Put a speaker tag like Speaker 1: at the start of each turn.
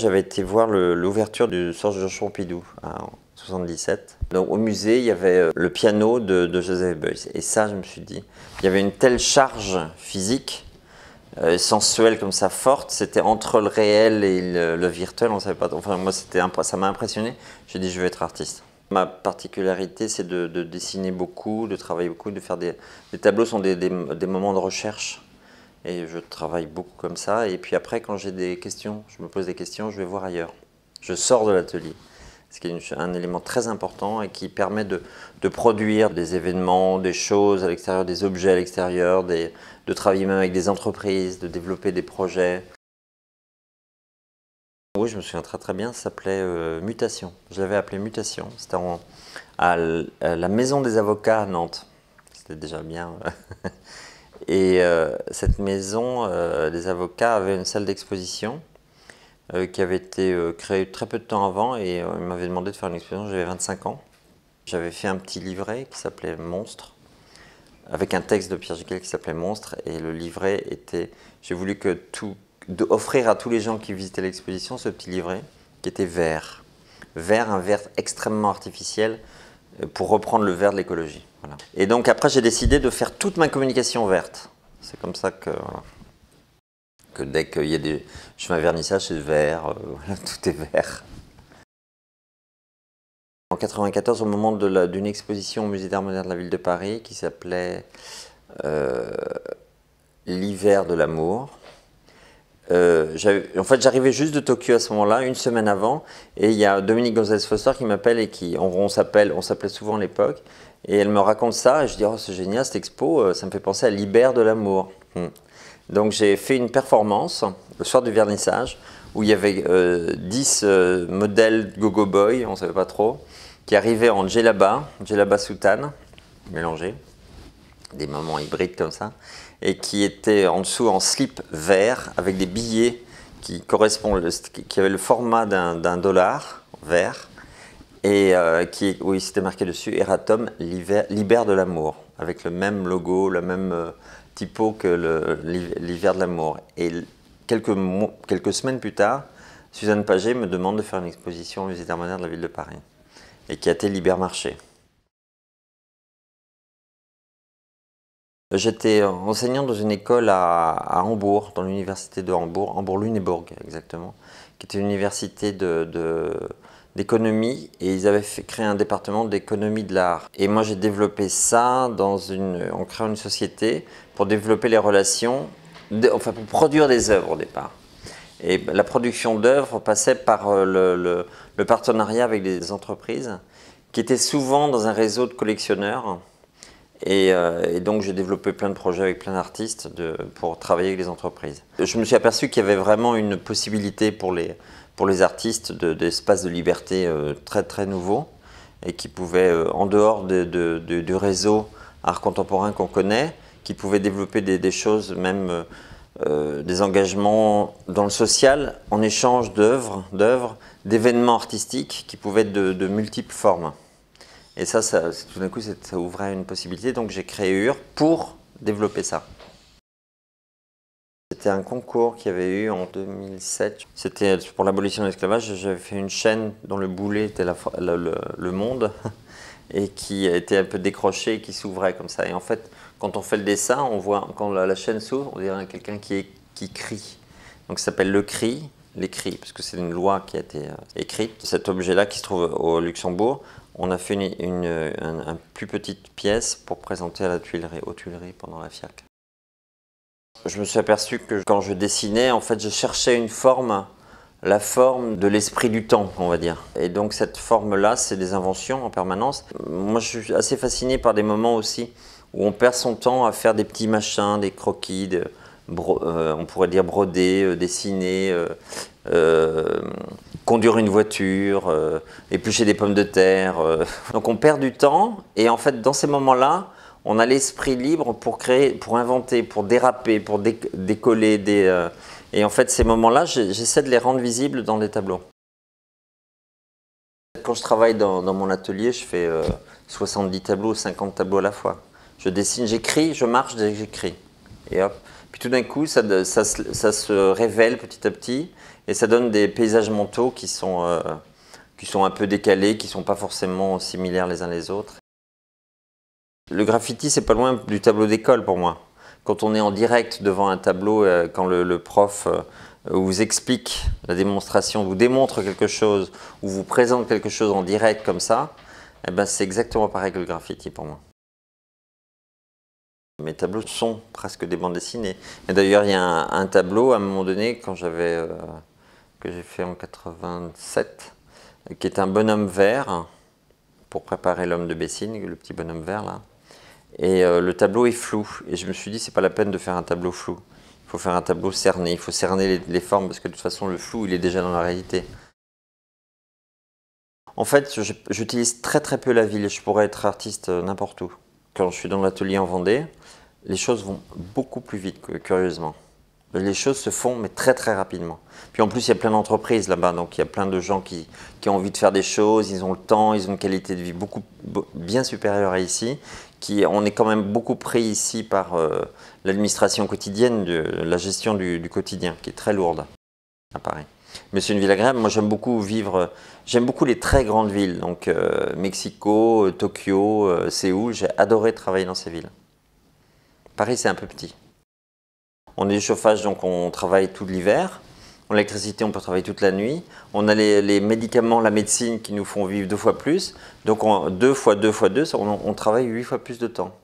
Speaker 1: J'avais été voir l'ouverture du Centre Georges Pompidou en 77. Donc au musée, il y avait le piano de Joseph Beuys. Et ça, je me suis dit, il y avait une telle charge physique, sensuelle comme ça, forte. C'était entre le réel et le virtuel, on ne savait pas. Enfin, moi, ça m'a impressionné. J'ai dit, je veux être artiste. Ma particularité, c'est de dessiner beaucoup, de travailler beaucoup, de faire des tableaux sont des moments de recherche. Et je travaille beaucoup comme ça. Et puis après, quand j'ai des questions, je me pose des questions, je vais voir ailleurs. Je sors de l'atelier. Ce qui est un élément très important et qui permet de produire des événements, des choses à l'extérieur, des objets à l'extérieur, de travailler même avec des entreprises, de développer des projets. Oui, je me souviens très bien, ça s'appelait Mutation. Je l'avais appelé Mutation. C'était à la Maison des Avocats à Nantes. C'était déjà bien. Et cette maison des avocats avait une salle d'exposition qui avait été créée très peu de temps avant et ils m'avaient demandé de faire une exposition, j'avais 25 ans. J'avais fait un petit livret qui s'appelait Monstre, avec un texte de Pierre Giquel qui s'appelait Monstre, et le livret était, j'ai voulu offrir à tous les gens qui visitaient l'exposition ce petit livret qui était vert. Vert, un vert extrêmement artificiel pour reprendre le vert de l'écologie. Voilà. Et donc après j'ai décidé de faire toute ma communication verte. C'est comme ça que dès qu'il y a des chemins vernissage, c'est vert, voilà, tout est vert. En 1994, au moment d'une exposition au Musée d'Art Moderne de la Ville de Paris qui s'appelait L'hiver de l'amour, en fait, j'arrivais juste de Tokyo à ce moment-là, une semaine avant, et il y a Dominique Gonzalez-Foster qui m'appelle et on s'appelait souvent à l'époque, et elle me raconte ça, et je dis oh c'est génial cette expo, ça me fait penser à l'hiver de l'amour. Donc j'ai fait une performance le soir du vernissage où il y avait 10 modèles Go-Go Boy, on ne savait pas trop, qui arrivaient en djellaba soutane, mélangés, des moments hybrides comme ça, et qui étaient en dessous en slip vert avec des billets qui avaient le format d'un dollar vert et où il s'était marqué dessus Eratom, l'hiver de l'amour, avec le même logo, le même typo que l'hiver de l'amour. Et quelques semaines plus tard, Suzanne Paget me demande de faire une exposition au Musée d'Art Moderne de la Ville de Paris et qui a été Libermarché. J'étais enseignant dans une école à Hambourg, dans l'université de Hambourg, Hambourg-Lüneburg exactement, qui était une université d'économie, et ils avaient créé un département d'économie de l'art. Et moi j'ai développé ça en créant une société pour développer les relations, pour produire des œuvres au départ. Et la production d'œuvres passait par le partenariat avec des entreprises qui étaient souvent dans un réseau de collectionneurs. Et donc j'ai développé plein de projets avec plein d'artistes pour travailler avec les entreprises. Je me suis aperçu qu'il y avait vraiment une possibilité pour les artistes d'espaces de liberté très très nouveaux et qui pouvaient, en dehors du réseau art contemporain qu'on connaît, qui pouvaient développer des choses, même des engagements dans le social en échange d'œuvres, d'événements artistiques qui pouvaient être de multiples formes. Et ça tout d'un coup, ça ouvrait une possibilité, donc j'ai créé UR pour développer ça. C'était un concours qu'il y avait eu en 2007. C'était pour l'abolition de l'esclavage. J'avais fait une chaîne dont le boulet était le monde et qui était un peu décroché et qui s'ouvrait comme ça. Et en fait, quand on fait le dessin, on voit, quand la chaîne s'ouvre, on dirait quelqu'un qui crie. Donc ça s'appelle le cri. Les cris, parce que c'est une loi qui a été écrite. Cet objet-là qui se trouve au Luxembourg, on a fait une plus petite pièce pour présenter aux Tuileries pendant la FIAC. Je me suis aperçu que quand je dessinais, en fait, je cherchais la forme de l'esprit du temps, on va dire. Et donc cette forme-là, c'est des inventions en permanence. Moi, je suis assez fasciné par des moments aussi où on perd son temps à faire des petits machins, des croquis, on pourrait dire broder, dessiner, conduire une voiture, éplucher des pommes de terre. Donc on perd du temps et en fait dans ces moments-là, on a l'esprit libre pour créer, pour inventer, pour déraper, pour décoller. Et en fait ces moments-là, j'essaie de les rendre visibles dans des tableaux. Quand je travaille dans mon atelier, je fais 70 tableaux, 50 tableaux à la fois. Je dessine, j'écris, je marche, j'écris. Et hop. Puis tout d'un coup, ça se révèle petit à petit et ça donne des paysages mentaux qui sont un peu décalés, qui ne sont pas forcément similaires les uns les autres. Le graffiti, c'est pas loin du tableau d'école pour moi. Quand on est en direct devant un tableau, quand le prof vous explique la démonstration, vous démontre quelque chose, ou vous présente quelque chose en direct comme ça, eh ben c'est exactement pareil que le graffiti pour moi. Mes tableaux sont presque des bandes dessinées. Et d'ailleurs, il y a un tableau à un moment donné, que j'ai fait en 87, qui est un bonhomme vert, pour préparer l'homme de Bessines, le petit bonhomme vert là. Et le tableau est flou. Et je me suis dit, c'est pas la peine de faire un tableau flou. Il faut faire un tableau cerné. Il faut cerner les formes parce que de toute façon, le flou, il est déjà dans la réalité. En fait, j'utilise très très peu la ville. Je pourrais être artiste n'importe où. Quand je suis dans l'atelier en Vendée, les choses vont beaucoup plus vite, curieusement. Les choses se font, mais très très rapidement. Puis en plus, il y a plein d'entreprises là-bas, donc il y a plein de gens qui ont envie de faire des choses, ils ont le temps, ils ont une qualité de vie bien supérieure à ici. On est quand même beaucoup pris ici par l'administration quotidienne, la gestion du quotidien, qui est très lourde à Paris. Mais c'est une ville agréable. Moi, j'aime beaucoup vivre, j'aime beaucoup les très grandes villes, donc Mexico, Tokyo, Séoul. J'ai adoré travailler dans ces villes. Paris, c'est un peu petit. On a du chauffage, donc on travaille tout l'hiver. L'électricité, on peut travailler toute la nuit. On a les médicaments, la médecine qui nous font vivre 2 fois plus. Donc 2 fois 2 fois 2, on travaille 8 fois plus de temps.